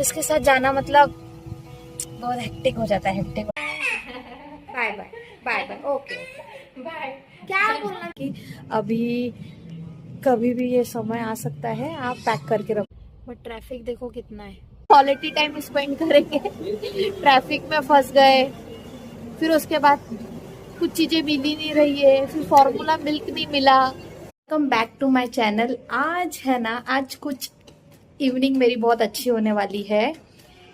इसके साथ जाना मतलब बहुत हेक्टिक हो जाता है, hectic. Bye bye bye bye, okay bye. क्या बोलना कि अभी कभी भी ये समय आ सकता है, आप पैक करके रखो। बट ट्रैफिक देखो कितना है, क्वालिटी टाइम स्पेंड करेंगे ट्रैफिक में फंस गए, फिर उसके बाद कुछ चीजें मिल ही नहीं रही है, फिर फॉर्मूला मिल्क नहीं मिला। Welcome back to my channel. आज है ना, आज कुछ इवनिंग मेरी बहुत अच्छी होने वाली है,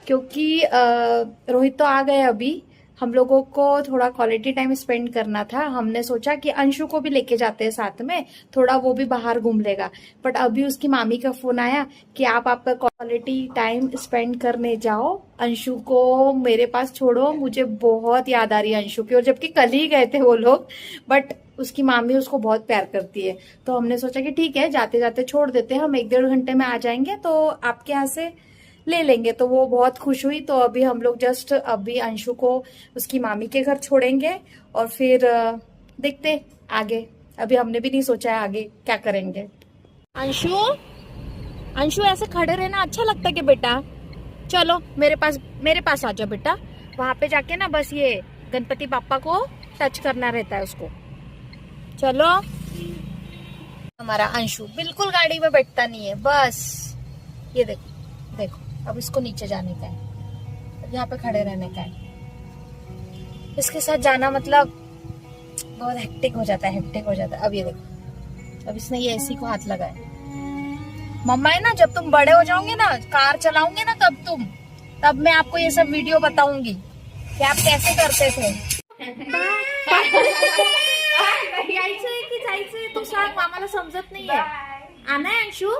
क्योंकि रोहित तो आ गए अभी। हम लोगों को थोड़ा क्वालिटी टाइम स्पेंड करना था। हमने सोचा कि अंशु को भी लेके जाते हैं साथ में, थोड़ा वो भी बाहर घूम लेगा। बट अभी उसकी मामी का फोन आया कि आप आपका क्वालिटी टाइम स्पेंड करने जाओ, अंशु को मेरे पास छोड़ो, मुझे बहुत याद आ रही है अंशु की। और जबकि कल ही गए थे वो लोग, बट उसकी मामी उसको बहुत प्यार करती है, तो हमने सोचा कि ठीक है, जाते जाते छोड़ देते हैं, हम 1-1.5 घंटे में आ जाएंगे, तो आपके यहाँ से ले लेंगे। तो वो बहुत खुश हुई। तो अभी हम लोग जस्ट अभी अंशु को उसकी मामी के घर छोड़ेंगे, और फिर देखते आगे। अभी हमने भी नहीं सोचा है आगे क्या करेंगे। अंशु, अंशु ऐसे खड़े रहना अच्छा लगता है कि बेटा? चलो मेरे पास आ जाओ बेटा। वहां पे जाके ना बस ये गणपति बापा को टच करना रहता है उसको। चलो। हमारा अंशु बिल्कुल गाड़ी में बैठता नहीं है, बस ये देखो देखो, अब इसको नीचे जाने का है, यहाँ पे खड़े रहने का है। इसके साथ जाना मतलब बहुत हेक्टिक हो जाता है, हेक्टिक हो जाता है। अब ये देखो, अब इसने ये एसी को हाथ लगाया। मम्मा है ना, जब तुम बड़े हो जाओगे ना, कार चलाओगे ना, तब मैं आपको ये सब वीडियो बताऊंगी कि आप कैसे करते थे। यायचंय की जायचंय तू सांग, मामाला समजत नाहीये। आना है अंशु,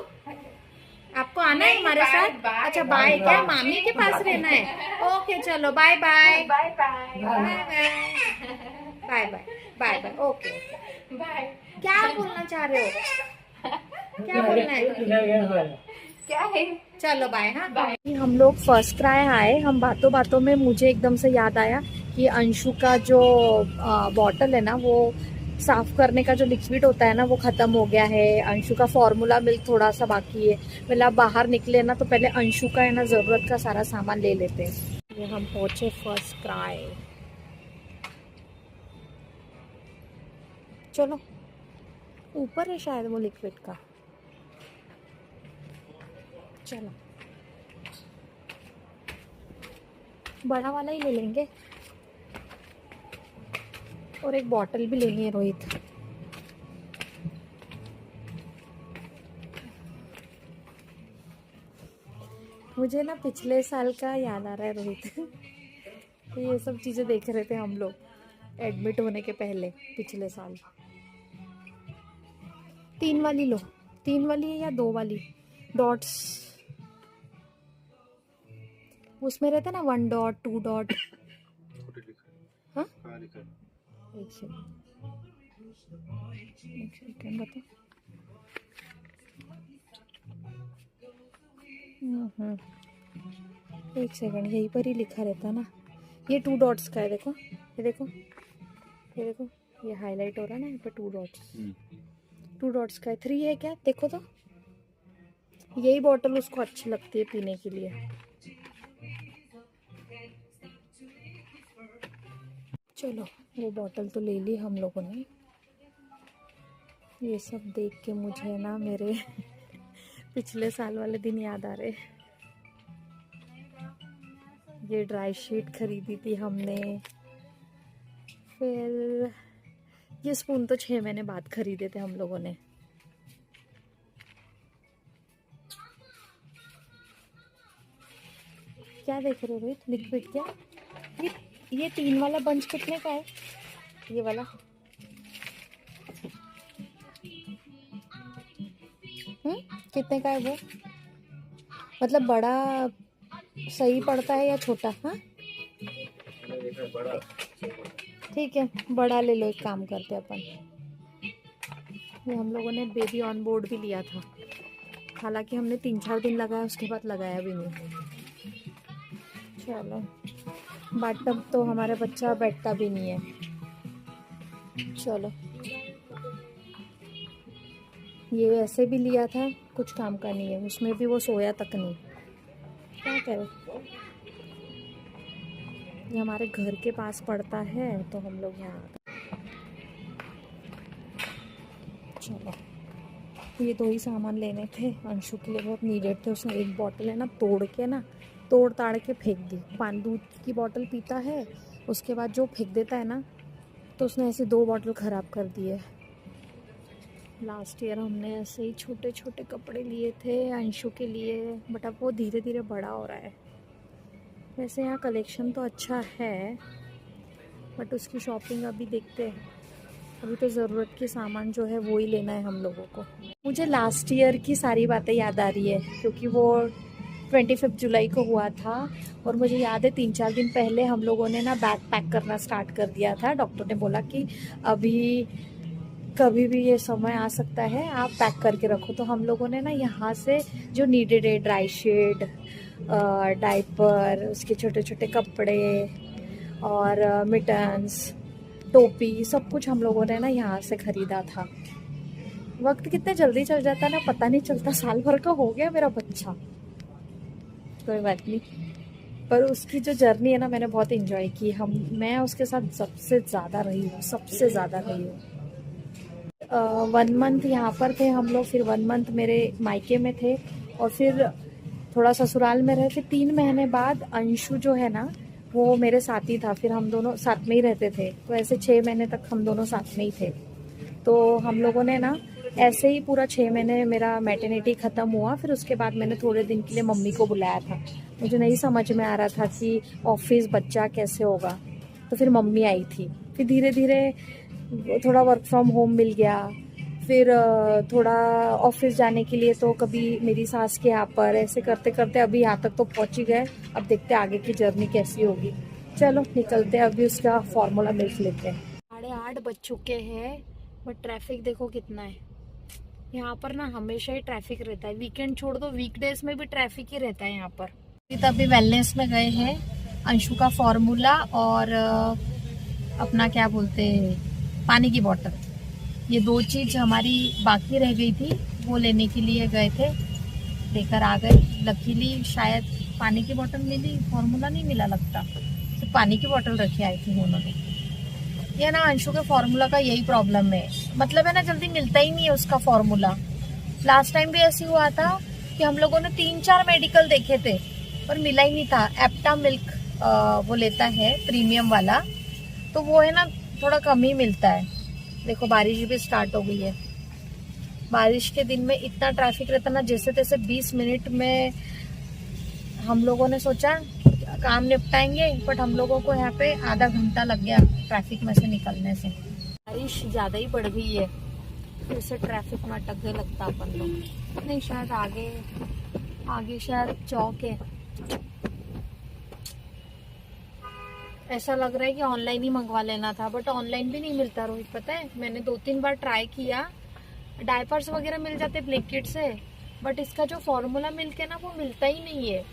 आपको आना है हमारे साथ? अच्छा बाय, क्या मामी के पास रहना है? ओके चलो, bye bye bye bye bye bye bye bye bye, okay bye. क्या बोलना चाह रहे हो, क्या बोलना है? क्या है? चलो बाय। हाँ बाय। हम लोग फर्स्ट क्राई आए, हम बातों बातों में मुझे एकदम से याद आया कि अंशु का जो बॉटल है ना, वो साफ करने का जो लिक्विड होता है ना, वो खत्म हो गया है। अंशु का फॉर्मूला मिल्क थोड़ा सा बाकी है। पहले आप बाहर निकले ना, तो पहले अंशु का है ना जरूरत का सारा सामान ले लेते हैं। ये हम पहुंचे फर्स्ट क्राई। चलो, ऊपर है शायद वो लिक्विड का। चलो, बड़ा वाला ही ले लेंगे, और एक बॉटल भी लेनी है रोहित। मुझे ना पिछले साल का याद आ रहा है रोहित तो ये सब चीज़ें देख रहे थे हम लोग एडमिट होने के पहले, पिछले साल। 3 वाली लो, 3 वाली है या 2 वाली डॉट्स? उसमें रहता ना 1 डॉट 2 डॉट। हाँ, एक सेकंड बता। एक सेकंड, यहीं पर ही लिखा रहता ना। ये 2 डॉट्स का है, देखो ये देखो, ये देखो, ये हाईलाइट हो रहा है ना यहाँ पे, 2 डॉट्स। 2 डॉट्स का है। 3 है क्या, देखो तो। यही बॉटल उसको अच्छी लगती है पीने के लिए। चलो, वो बॉटल तो ले ली हम लोगों ने। ये सब देख के मुझे ना मेरे पिछले साल वाले दिन याद आ रहे। ये ड्राई शीट खरीदी थी हमने, फिर ये स्पून तो 6 महीने बाद खरीदे थे हम लोगों ने। क्या देख रहे हो रोहित, लिक्विड क्या? ये 3 वाला बंच कितने का है? ये वाला कितने का है वो? मतलब बड़ा सही पड़ता है या छोटा? हाँ ठीक है, बड़ा ले लो। एक काम करते अपन, ये हम लोगों ने बेबी ऑन बोर्ड भी लिया था, हालांकि हमने 3-4 दिन लगाया, उसके बाद लगाया भी नहीं। चलो, बाथटब तो हमारा बच्चा बैठता भी नहीं है। चलो, ये ऐसे भी लिया था, कुछ काम का नहीं है, उसमें भी वो सोया तक नहीं। क्या कह रहे? ये हमारे घर के पास पड़ता है तो हम लोग यहाँ चलो। ये 2 ही सामान लेने थे, अंशु के लिए बहुत नीडेड थे। उसने एक बॉटल है ना तोड़ ताड़ के फेंक दी। पानी दूध की बॉटल पीता है, उसके बाद जो फेंक देता है ना, तो उसने ऐसे 2 बॉटल ख़राब कर दिए। लास्ट ईयर हमने ऐसे ही छोटे छोटे कपड़े लिए थे अंशु के लिए, बट अब वो धीरे धीरे बड़ा हो रहा है। वैसे यहाँ कलेक्शन तो अच्छा है, बट उसकी शॉपिंग अभी देखते हैं। अभी तो ज़रूरत की सामान जो है वो ही लेना है हम लोगों को। मुझे लास्ट ईयर की सारी बातें याद आ रही है, क्योंकि वो 25 जुलाई को हुआ था। और मुझे याद है 3-4 दिन पहले हम लोगों ने ना बैग पैक करना स्टार्ट कर दिया था। डॉक्टर ने बोला कि अभी कभी भी ये समय आ सकता है, आप पैक करके रखो। तो हम लोगों ने ना यहाँ से जो नीडेड है, ड्राई शीट, डायपर, उसके छोटे छोटे कपड़े और मिटन्स, टोपी, सब कुछ हम लोगों ने ना यहाँ से ख़रीदा था। वक्त कितने जल्दी चल जाता है ना, पता नहीं चलता। साल भर का हो गया मेरा बच्चा। कोई बात नहीं, पर उसकी जो जर्नी है ना, मैंने बहुत एंजॉय की। मैं उसके साथ सबसे ज़्यादा रही हूँ। 1 मंथ यहाँ पर थे हम लोग, फिर 1 मंथ मेरे मायके में थे, और फिर थोड़ा ससुराल में रहे। फिर 3 महीने बाद अंशु जो है ना, वो मेरे साथ ही था। फिर हम दोनों साथ में ही रहते थे, तो ऐसे 6 महीने तक हम दोनों साथ में ही थे। तो हम लोगों ने ना ऐसे ही पूरा 6 महीने मेरा मैटरनिटी ख़त्म हुआ। फिर उसके बाद मैंने थोड़े दिन के लिए मम्मी को बुलाया था। मुझे नहीं समझ में आ रहा था कि ऑफिस बच्चा कैसे होगा, तो फिर मम्मी आई थी। फिर धीरे धीरे थोड़ा वर्क फ्रॉम होम मिल गया। फिर थोड़ा ऑफिस जाने के लिए तो कभी मेरी सास के यहाँ पर, ऐसे करते करते अभी यहाँ तक तो पहुँच ही गए। अब देखते हैं आगे की जर्नी कैसी होगी। चलो निकलते हैं, अभी उसका फॉर्मूला मिल्क लेते हैं। 8:30 बज चुके हैं, बट ट्रैफिक देखो कितना है यहाँ पर ना। हमेशा ही ट्रैफिक रहता है, वीकेंड छोड़ दो, वीकडेज में भी ट्रैफिक ही रहता है यहाँ पर। अभी वेलनेस में गए हैं, अंशु का फॉर्मूला और अपना क्या बोलते हैं, पानी की बोतल, ये 2 चीज़ हमारी बाकी रह गई थी, वो लेने के लिए गए थे, लेकर आ गए। लकीली शायद पानी की बोतल मिली, फॉर्मूला नहीं मिला लगता। तो पानी की बोतल रखी आई थी उन्होंने। ये ना अंशु के फॉर्मूला का यही प्रॉब्लम है, मतलब है ना, जल्दी मिलता ही नहीं है उसका फॉर्मूला। लास्ट टाइम भी ऐसे हुआ था कि हम लोगों ने 3-4 मेडिकल देखे थे, पर मिला ही नहीं था। एप्टा मिल्क वो लेता है प्रीमियम वाला, तो वो है ना थोड़ा कम ही मिलता है। देखो बारिश भी स्टार्ट हो गई है। बारिश के दिन में इतना ट्रैफिक रहता ना, जैसे तैसे 20 मिनट में हम लोगों ने सोचा काम निपटाएंगे, बट हम लोगों को यहाँ पे आधा घंटा लग गया ट्रैफिक में से निकलने से। बारिश ज़्यादा ही बढ़ गई है, फिर से ट्रैफिक में अटक गए लगता अपन लोग। नहीं, शायद आगे शायद चौक है। ऐसा लग रहा है कि ऑनलाइन ही मंगवा लेना था, बट ऑनलाइन भी नहीं मिलता रोहित, पता है। मैंने 2-3 बार ट्राई किया, डायपर्स वगैरह मिल जाते ब्लैंकेट से, बट इसका जो फॉर्मूला मिल्क है ना, वो मिलता ही नहीं है।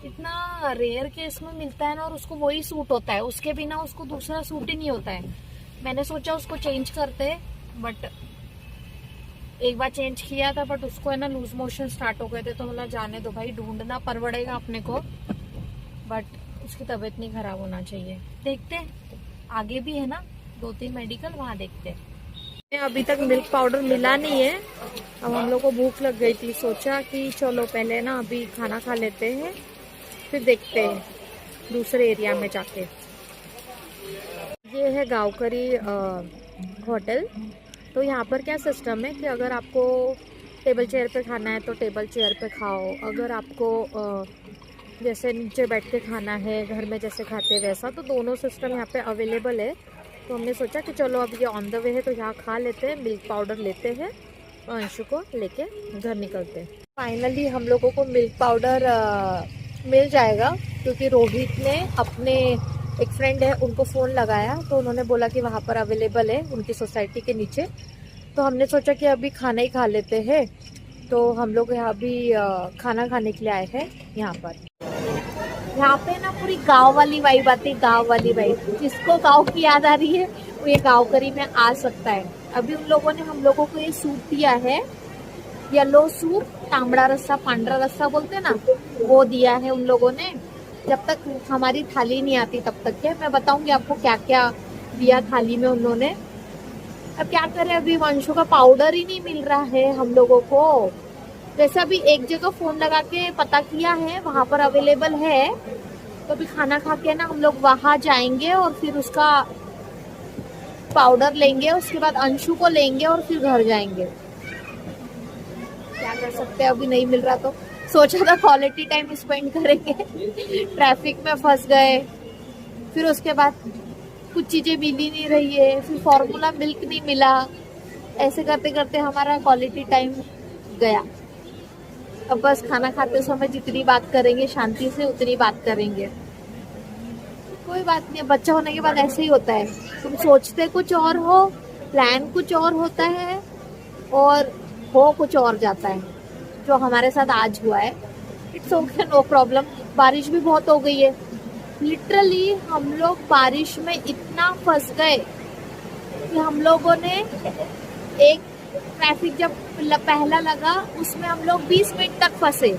इतना रेयर केस में मिलता है ना, और उसको वही सूट होता है, उसके बिना उसको दूसरा सूट ही नहीं होता है। मैंने सोचा उसको चेंज करते, बट एक बार चेंज किया था, बट उसको है ना लूज मोशन स्टार्ट हो गए थे। तो मतलब जाने दो भाई, ढूंढना पड़ेगा अपने को, बट उसकी तबीयत नहीं खराब होना चाहिए। देखते हैं आगे भी है ना 2-3 मेडिकल, वहाँ देखते हैं। अभी तक मिल्क पाउडर मिला नहीं है। अब हम लोग को भूख लग गई थी, सोचा कि चलो पहले ना अभी खाना खा लेते हैं, फिर देखते हैं दूसरे एरिया में जाके। ये है गांवकरी होटल। तो यहाँ पर क्या सिस्टम है कि अगर आपको टेबल चेयर पे खाना है तो टेबल चेयर पे खाओ, अगर आपको जैसे नीचे बैठ के खाना है घर में जैसे खाते वैसा, तो दोनों सिस्टम यहाँ पे अवेलेबल है। तो हमने सोचा कि चलो अब ये ऑन द वे है तो यहाँ खा लेते हैं, मिल्क पाउडर लेते हैं और अंशु को लेके घर निकलते हैं। फाइनली हम लोगों को मिल्क पाउडर मिल जाएगा, क्योंकि रोहित ने अपने एक फ्रेंड है उनको फ़ोन लगाया, तो उन्होंने बोला कि वहाँ पर अवेलेबल है उनकी सोसाइटी के नीचे। तो हमने सोचा कि अभी खाना ही खा लेते हैं, तो हम लोग यहाँ भी खाना खाने के लिए आए हैं। यहाँ पे ना पूरी गांव वाली वाइब आती है, गांव वाली वाइब। जिसको गांव की याद आ रही है वो ये गांवकरी में आ सकता है। अभी उन लोगों ने हम लोगों को ये सूट दिया है, येलो सूप, तांबड़ा रस्सा, पांडरा रस्सा बोलते ना, वो दिया है उन लोगों ने। जब तक हमारी थाली नहीं आती तब तक के मैं बताऊंगी आपको क्या क्या दिया थाली में उन्होंने। अब क्या करें, अभी वंशों का पाउडर ही नहीं मिल रहा है हम लोगों को। जैसे अभी एक जगह फोन लगा के पता किया है, वहां पर अवेलेबल है, तो अभी खाना खा के ना हम लोग वहां जाएंगे और फिर उसका पाउडर लेंगे, उसके बाद अंशु को लेंगे और फिर घर जाएंगे। क्या कर सकते हैं, अभी नहीं मिल रहा तो सोचा था क्वालिटी टाइम स्पेंड करेंगे। ट्रैफिक में फंस गए, फिर उसके बाद कुछ चीजें मिल ही नहीं रही है, फिर फॉर्मूला मिल्क नहीं मिला, ऐसे करते करते हमारा क्वालिटी टाइम गया। अब बस खाना खाते समय जितनी बात करेंगे शांति से उतनी बात करेंगे। कोई बात नहीं, बच्चा होने के बाद ऐसे ही होता है, तुम सोचते कुछ और हो, प्लान कुछ और होता है और हो कुछ और जाता है, जो हमारे साथ आज हुआ है। It's okay, no problem. बारिश भी बहुत हो गई है, लिटरली हम लोग बारिश में इतना फंस गए कि हम लोगों ने एक ट्रैफिक जब पहला लगा उसमें हम लोग 20 मिनट तक फंसे,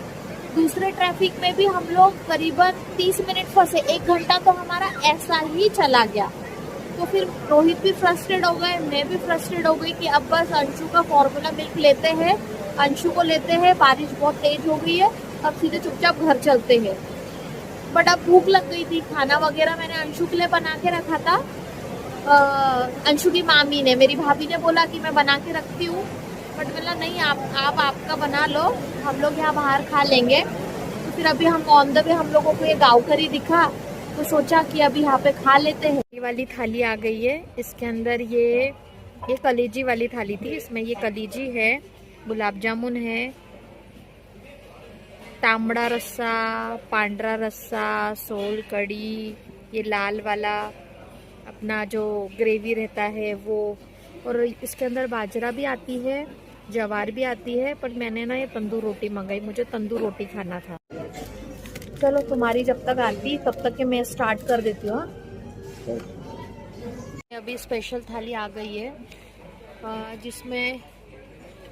दूसरे ट्रैफिक में भी हम लोग करीबन 30 मिनट फंसे, 1 घंटा तो हमारा ऐसा ही चला गया। तो फिर रोहित भी फ्रस्ट्रेट हो गए, मैं भी फ्रस्ट्रेट हो गई कि अब बस अंशु का फॉर्मूला मिल्क लेते हैं, अंशु को लेते हैं, बारिश बहुत तेज हो गई है, अब सीधे चुपचाप घर चलते हैं। बट अब भूख लग गई थी, खाना वगैरह मैंने अंशु के लिए बना के रखा था। अंशु की मामी ने, मेरी भाभी ने बोला कि मैं बना के रखती हूँ, बट बोला नहीं, आप आपका बना लो, हम लोग यहाँ बाहर खा लेंगे। तो फिर अभी हम ऑन द वे हम लोगों को ये गाँव करी दिखा, तो सोचा कि अभी यहाँ पे खा लेते हैं। ये वाली थाली आ गई है, इसके अंदर ये कलीजी वाली थाली थी, इसमें ये कलीजी है, गुलाब जामुन है, तांबड़ा रस्सा, पांडरा रस्सा, सोल कड़ी, ये लाल वाला अपना जो ग्रेवी रहता है वो, और इसके अंदर बाजरा भी आती है, जवार भी आती है, पर मैंने ना ये तंदूर रोटी मंगाई, मुझे तंदूर रोटी खाना था। चलो तुम्हारी जब तक आती तब तक के मैं स्टार्ट कर देती हूँ। अभी स्पेशल थाली आ गई है, जिसमें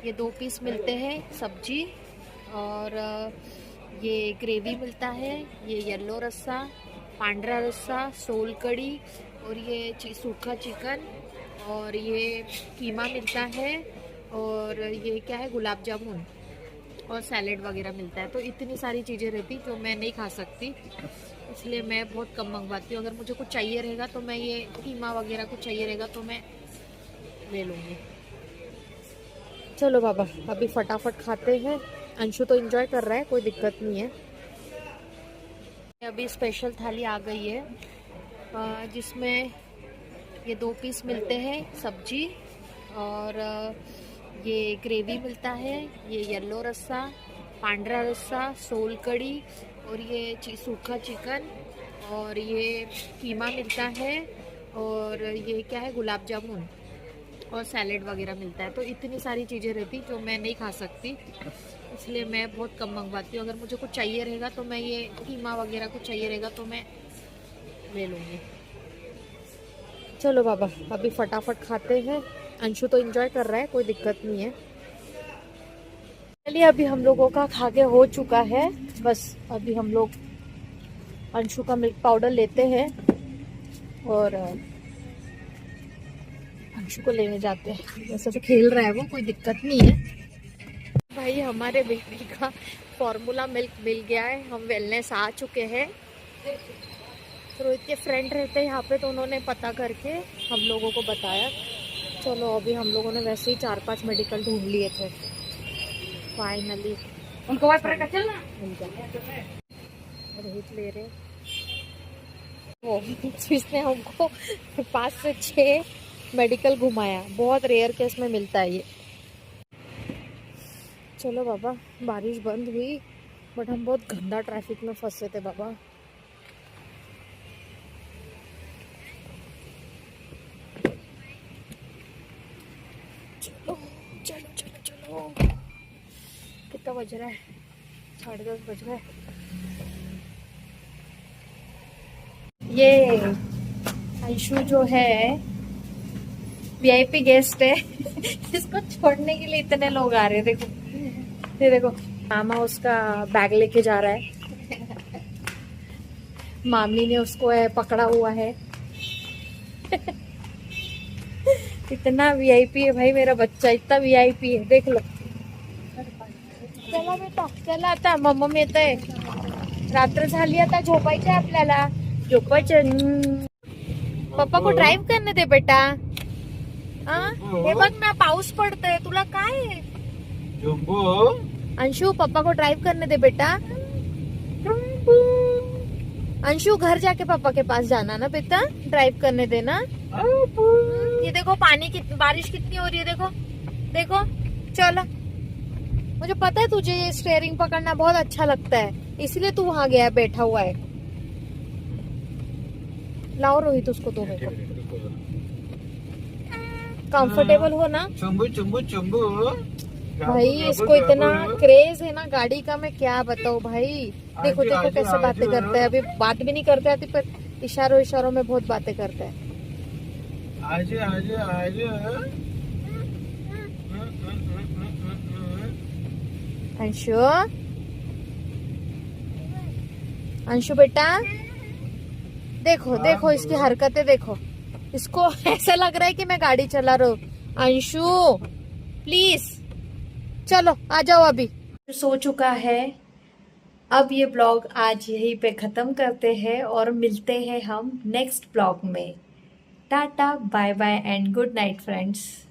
ये 2 पीस मिलते हैं सब्जी, और ये ग्रेवी मिलता है, ये येलो रस्सा, पांडरा रस्सा, सोल कड़ी, और ये सूखा चिकन, और ये कीमा मिलता है, और ये क्या है, गुलाब जामुन, और सैलेड वगैरह मिलता है। तो इतनी सारी चीज़ें रहती जो मैं नहीं खा सकती, इसलिए मैं बहुत कम मंगवाती हूँ। अगर मुझे कुछ चाहिए रहेगा तो मैं ये कीमा वगैरह कुछ चाहिए रहेगा तो मैं ले लूँगी। चलो बाबा, अभी फटाफट खाते हैं। अंशु तो एंजॉय कर रहा है, कोई दिक्कत नहीं है। अभी स्पेशल थाली आ गई है, जिसमें ये 2 पीस मिलते हैं सब्जी, और ये ग्रेवी मिलता है, ये येलो रस्सा, पांडरा रस्सा, सोल कड़ी, और ये सूखा चिकन, और ये कीमा मिलता है, और ये क्या है, गुलाब जामुन, और सैलेड वगैरह मिलता है। तो इतनी सारी चीज़ें रहती जो मैं नहीं खा सकती, इसलिए मैं बहुत कम मंगवाती हूँ। अगर मुझे कुछ चाहिए रहेगा तो मैं ये कीमा वगैरह कुछ चाहिए रहेगा तो मैं ले लूँगी। चलो बाबा, अभी फटाफट खाते हैं। अंशु तो एंजॉय कर रहा है, कोई दिक्कत नहीं है। चलिए, अभी हम लोगों का खा के हो चुका है, बस अभी हम लोग अंशु का मिल्क पाउडर लेते हैं और अंशु को लेने जाते हैं। वैसे तो खेल रहा है वो, कोई दिक्कत नहीं है। भाई, हमारे बेबी का फॉर्मूला मिल्क मिल गया है, हम वेलनेस आ चुके हैं। रोहित के फ्रेंड रहते हैं यहाँ पे, तो उन्होंने पता करके हम लोगों को बताया। चलो, अभी हम लोगों ने वैसे ही 4-5 मेडिकल ढूंढ लिए थे, फाइनली उनको मिल गया। रोहित ले रहे वो, इसने हमको 5 से 6 मेडिकल घुमाया, बहुत रेयर केस में मिलता है ये। चलो बाबा, बारिश बंद हुई, बट हम बहुत गंदा ट्रैफिक में फंसे थे बाबा। चलो चलो चलो चलो, कितना बज रहा है, 10:30 बज रहा है। ये अंशु जो है वीआईपी गेस्ट है, इसको छोड़ने के लिए इतने लोग आ रहे हैं, देखो ये देखो मामा उसका बैग लेके जा रहा है, मामी ने उसको पकड़ा हुआ है। इतना वीआईपी है भाई मेरा बच्चा, इतना वीआईपी है, देख लो। चला बेटा चला, आता मम्मी येत आहे, रात्र झाली आता झोपायचं आहे आपल्याला, झोपायचं। पप्पा को ड्राइव करने दे बेटा। हे बघ ना पाऊस पडतोय, तुला काय आहे? अंशु पप्पा को ड्राइव करने दे बेटा। अंशु घर जाके पापा के पास जाना ना बेटा, ड्राइव करने देना। ये देखो पानी बारिश कितनी हो रही है, देखो देखो। चलो मुझे पता है तुझे ये स्टीयरिंग पकड़ना बहुत अच्छा लगता है, इसलिए तू वहां गया बैठा हुआ है। लाओ रोहित उसको दो मेरे को, कंफर्टेबल हो ना। चुम्बू चुम्बू चुम्बू। भाई इसको इतना क्रेज है ना गाड़ी का, मैं क्या बताऊं भाई। देखो देखो कैसे बातें करता है, अभी बात भी नहीं करते आती पर इशारों इशारों में बहुत बातें करता है। आजे आजे आजे। अंशु अंशु बेटा देखो देखो इसकी हरकतें देखो, इसको ऐसा लग रहा है कि मैं गाड़ी चला रहा हूँ। अंशु प्लीज चलो आ जाओ, अभी सो चुका है। अब ये ब्लॉग आज यहीं पे खत्म करते हैं और मिलते हैं हम नेक्स्ट ब्लॉग में। Tata bye bye and good night friends.